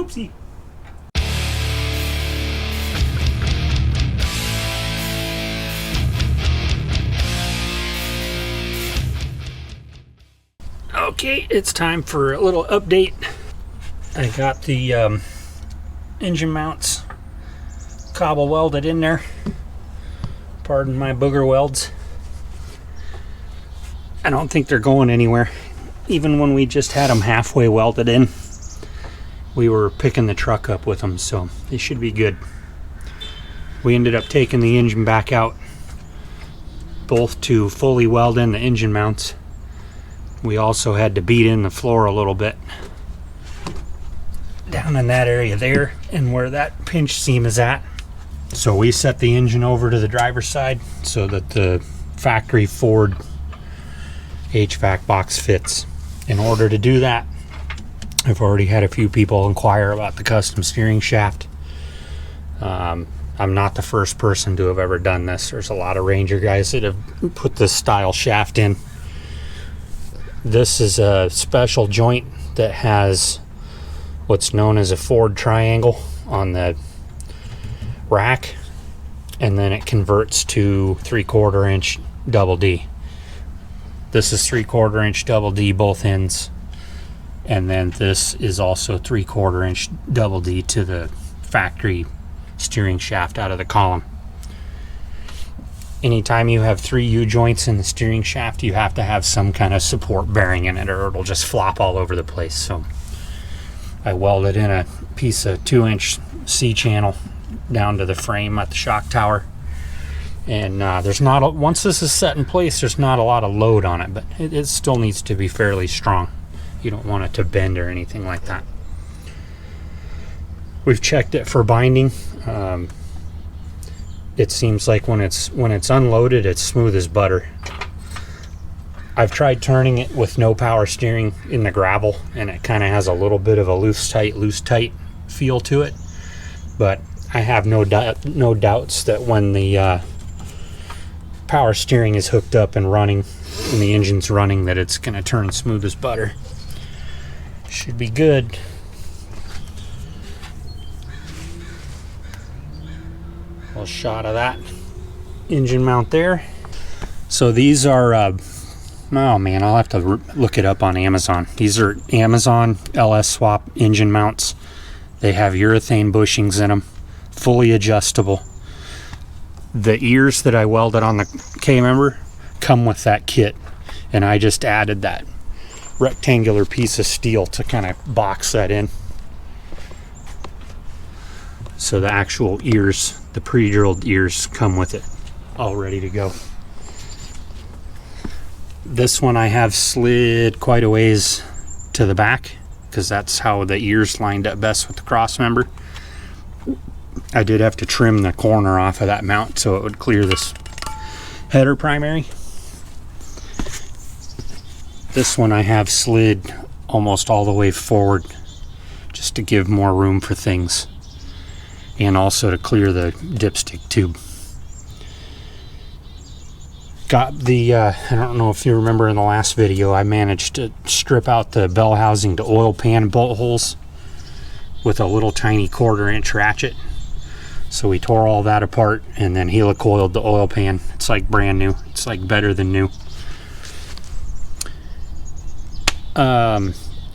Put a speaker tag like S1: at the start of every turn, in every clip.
S1: Oopsie. Okay, it's time for a little update. I got the engine mounts cobble welded in there. Pardon my booger welds. I don't think they're going anywhere. Even when we just had them halfway welded in, we were picking the truck up with them, so they should be good. We ended up taking the engine back out, both to fully weld in the engine mounts. We also had to beat in the floor a little bit down in that area there and where that pinch seam is at. So we set the engine over to the driver's side so that the factory Ford HVAC box fits. In order to do that, I've already had a few people inquire about the custom steering shaft. I'm not the first person to have ever done this. There's a lot of Ranger guys that have put this style shaft in. This is a special joint that has what's known as a Ford triangle on the rack, and then it converts to 3/4 inch double D. This is 3/4 inch double D both ends, and then this is also 3/4 inch double D to the factory steering shaft out of the column. Anytime you have 3 U-joints in the steering shaft, you have to have some kind of support bearing in it, or it'll just flop all over the place. So I welded in a piece of 2-inch C-channel down to the frame at the shock tower, and there's not a, once this is set in place, there's not a lot of load on it, but it still needs to be fairly strong. You don't want it to bend or anything like that. We've checked it for binding. It seems like when it's unloaded, it's smooth as butter. I've tried turning it with no power steering in the gravel, and it kind of has a little bit of a loose tight feel to it. But I have no doubts that when the power steering is hooked up and running, and the engine's running, that it's going to turn smooth as butter. Should be good. Little shot of that engine mount there. So these are oh man, I'll have to look it up on Amazon. These are Amazon LS swap engine mounts. They have urethane bushings in them, fully adjustable. The ears that I welded on the K-member come with that kit, and I just added that rectangular piece of steel to kind of box that in. So the actual ears, the pre-drilled ears, come with it, all ready to go. This one I have slid quite a ways to the back, because that's how the ears lined up best with the cross member. I did have to trim the corner off of that mount so it would clear this header primary. This one I have slid almost all the way forward just to give more room for things, and also to clear the dipstick tube. Got the, I don't know if you remember in the last video, I managed to strip out the bell housing to oil pan bolt holes with a little tiny 1/4 inch ratchet. So we tore all that apart and then helicoiled the oil pan. It's like brand new. It's like better than new.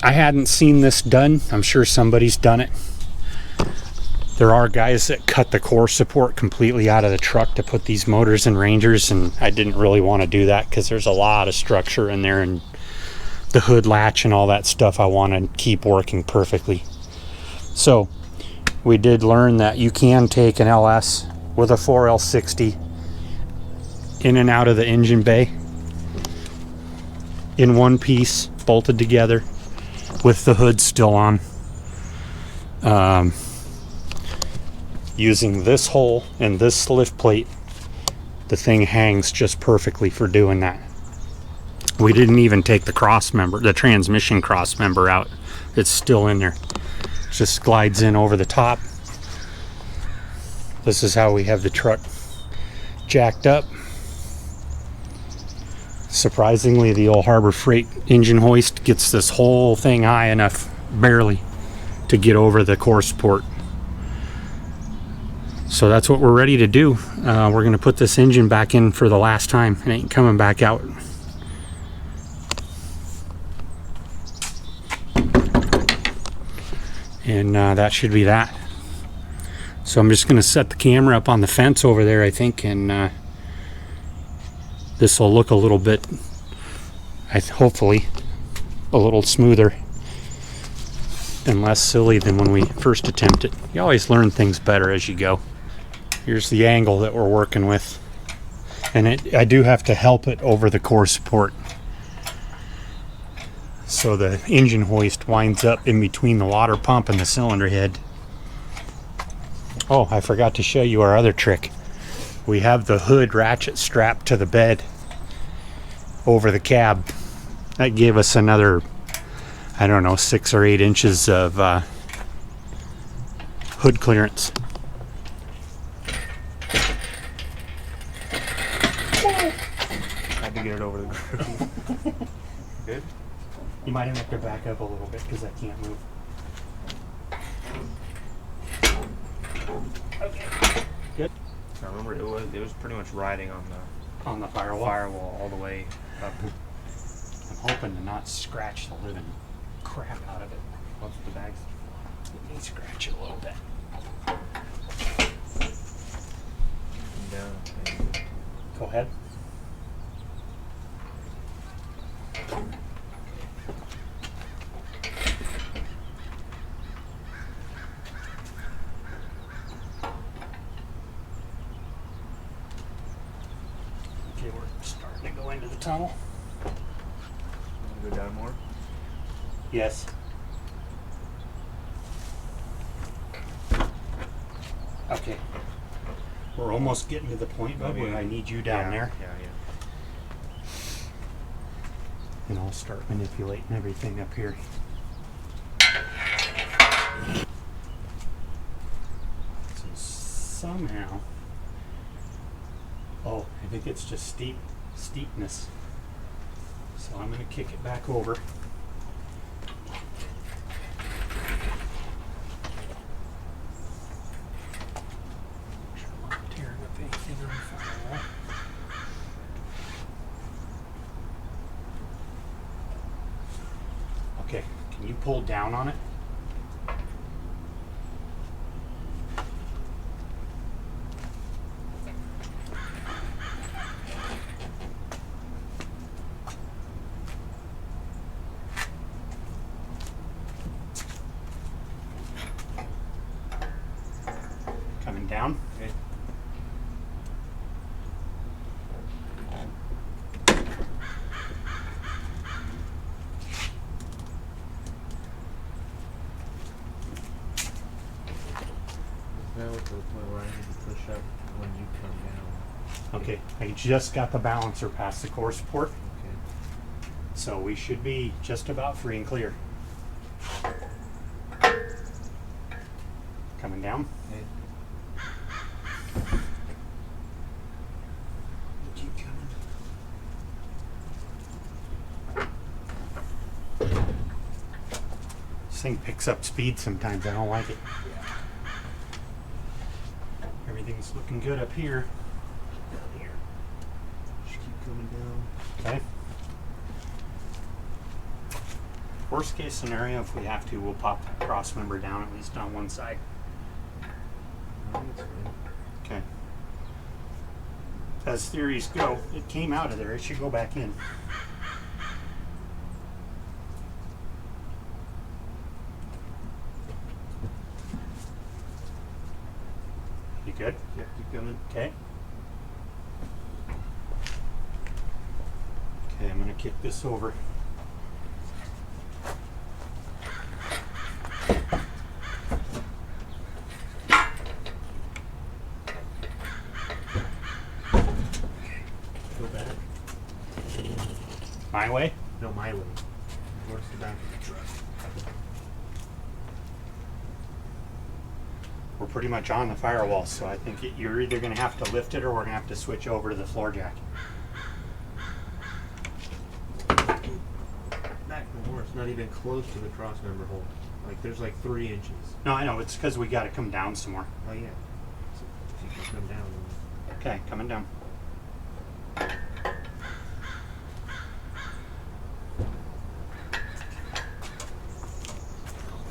S1: I hadn't seen this done. I'm sure somebody's done it. There are guys that cut the core support completely out of the truck to put these motors in Rangers, and I didn't really want to do that because there's a lot of structure in there, and the hood latch and all that stuff I want to keep working perfectly. So we did learn that you can take an LS with a 4L60 in and out of the engine bay in one piece, bolted together with the hood still on. Using this hole and this lift plate, the thing hangs just perfectly for doing that. We didn't even take the cross member, the transmission cross member out. It's still in there. It just glides in over the top. This is how we have the truck jacked up. Surprisingly, the old Harbor Freight engine hoist gets this whole thing high enough, barely, to get over the core support. So that's what we're ready to do. We're going to put this engine back in for the last time. It ain't coming back out. And that should be that. So I'm just going to set the camera up on the fence over there, I think, and this will look a little bit, hopefully, a little smoother and less silly than when we first attempt it. You always learn things better as you go. Here's the angle that we're working with, and I do have to help it over the core support, so the engine hoist winds up in between the water pump and the cylinder head. Oh, I forgot to show you our other trick. We have the hood ratchet strapped to the bed over the cab. That gave us another, I don't know, 6 or 8 inches of hood clearance.
S2: Had to get it over the groove. Good?
S1: You might have to back up a little bit because I can't move. Okay. Good.
S2: I remember it was pretty much riding on the
S1: firewall
S2: all the way up.
S1: I'm hoping to not scratch the living crap out of it.
S2: Once with the bags.
S1: Let me scratch it a little bit.
S2: Down.
S1: Go ahead. Okay, we're starting to go into the tunnel.
S2: Go down more.
S1: Yes. Okay. We're almost getting to the point, bud, where I need you down there.
S2: Yeah.
S1: And I'll start manipulating everything up here. So somehow, oh, I think it's just steepness. So I'm going to kick it back over. Tearing up anything on the firewall. Okay, can you pull down on it? Coming down.
S2: Okay. Now to the point where I need to push up when you come down.
S1: Okay, I just got the balancer past the core support,
S2: Okay.
S1: so we should be just about free and clear. Coming down.
S2: Okay.
S1: Keep coming. This thing picks up speed sometimes. I don't like it. Everything's looking good up here.
S2: Down here. Just keep coming down.
S1: Okay. Worst case scenario, if we have to, we'll pop that cross member down at least on one side.
S2: Oh, that's fine.
S1: Okay. As theories go, it came out of there. It should go back in. You good?
S2: Yeah, keep coming.
S1: Okay. Okay, I'm going to kick this over.
S2: Go back.
S1: My way?
S2: No, my way. Towards the back of the truck.
S1: We're pretty much on the firewall, so I think you're either going to have to lift it or we're going to have to switch over to the floor jack.
S2: Back more. It's not even close to the cross member hole. Like there's like 3 inches.
S1: No, I know. It's because we got to come down some more.
S2: Oh yeah. So if you can come down.
S1: Okay, coming down.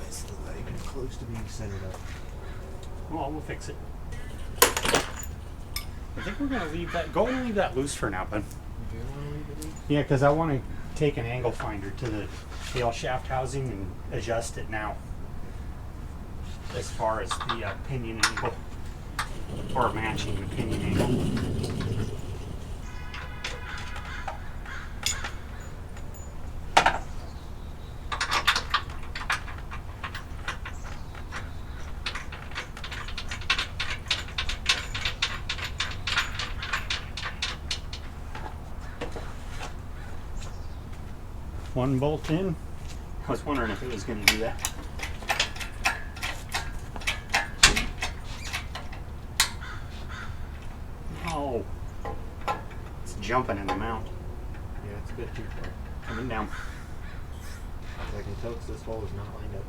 S2: It's not even close to being centered up.
S1: Well, we'll fix it. I think we're gonna leave that. Go and leave that loose for now, bud.
S2: Do you want to leave it in?
S1: Yeah, because I want to take an angle finder to the tail shaft housing and adjust it now. As far as the pinion angle, or matching the pinion angle. One bolt in. I was wondering if it was going to do that. Oh, it's jumping in the mount.
S2: Yeah, it's a bit too far.
S1: Coming down.
S2: I can tell because this hole is not lined up.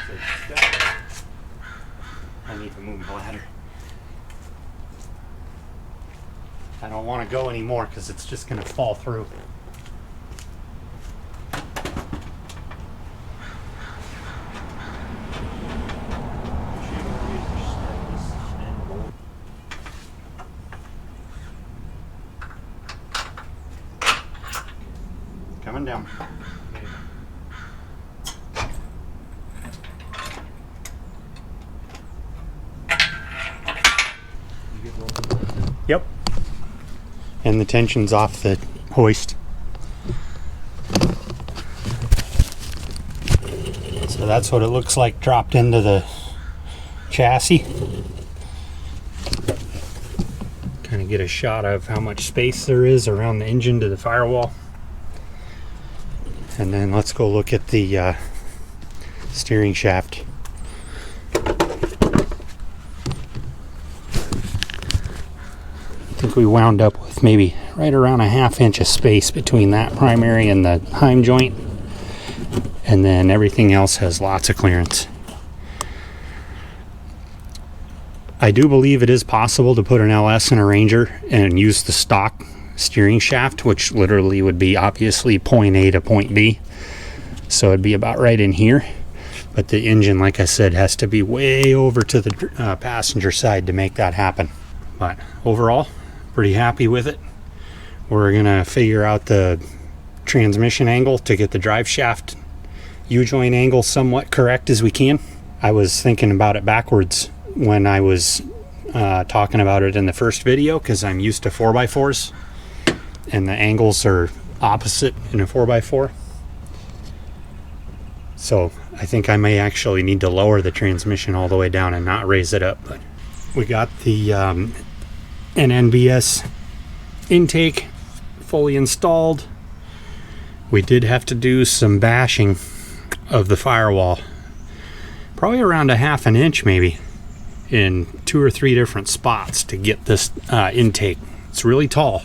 S2: So step.
S1: I need to move the ladder. I don't want to go anymore because it's just going to fall through. Coming down. Yep. And the tension's off the hoist. So that's what it looks like dropped into the chassis. Kind of get a shot of how much space there is around the engine to the firewall. And then let's go look at the steering shaft. I think we wound up with maybe right around a 1/2 inch of space between that primary and the heim joint, and then everything else has lots of clearance. I do believe it is possible to put an LS in a Ranger and use the stock steering shaft, which literally would be obviously point A to point B, so it'd be about right in here, but the engine, like I said, has to be way over to the passenger side to make that happen. But overall, pretty happy with it. We're gonna figure out the transmission angle to get the drive shaft U-joint angle somewhat correct as we can. I was thinking about it backwards when I was talking about it in the first video, because I'm used to 4x4s and the angles are opposite in a 4x4. So I think I may actually need to lower the transmission all the way down and not raise it up. But we got the NNBS intake fully installed. We did have to do some bashing of the firewall, probably around a 1/2 inch maybe, in 2 or 3 different spots to get this intake. It's really tall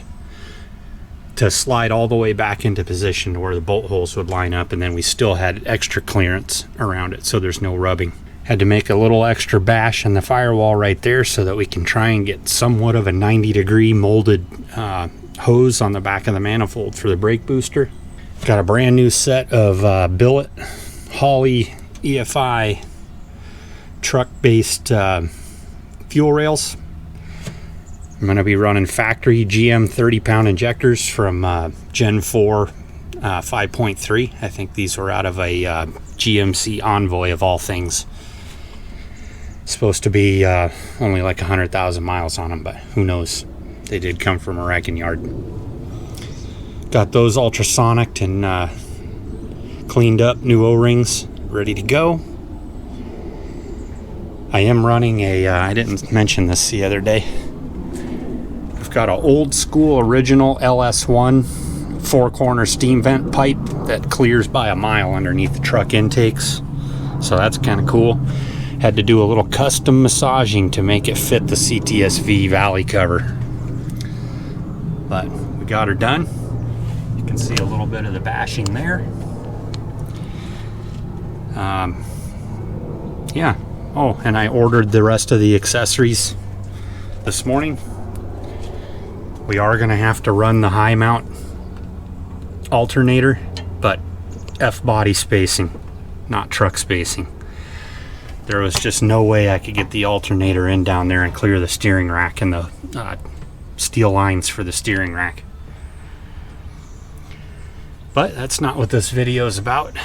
S1: to slide all the way back into position to where the bolt holes would line up, and then we still had extra clearance around it so there's no rubbing. Had to make a little extra bash in the firewall right there so that we can try and get somewhat of a 90-degree molded hose on the back of the manifold for the brake booster. Got a brand new set of billet Holley EFI truck-based fuel rails. I'm going to be running factory GM 30-pound injectors from Gen 4 5.3. I think these were out of a GMC Envoy of all things. Supposed to be only like 100,000 miles on them, but who knows? They did come from a wrecking yard. Got those ultrasonic and cleaned up, new O-rings, ready to go. I am running a, I didn't mention this the other day. I've got an old school original LS1 4-corner steam vent pipe that clears by a mile underneath the truck intakes. So that's kind of cool. Had to do a little custom massaging to make it fit the CTSV valley cover. But we got her done. You can see a little bit of the bashing there. Yeah. Oh, and I ordered the rest of the accessories this morning. We are going to have to run the high mount alternator, but F body spacing, not truck spacing. There was just no way I could get the alternator in down there and clear the steering rack and the steel lines for the steering rack. But that's not what this video is about.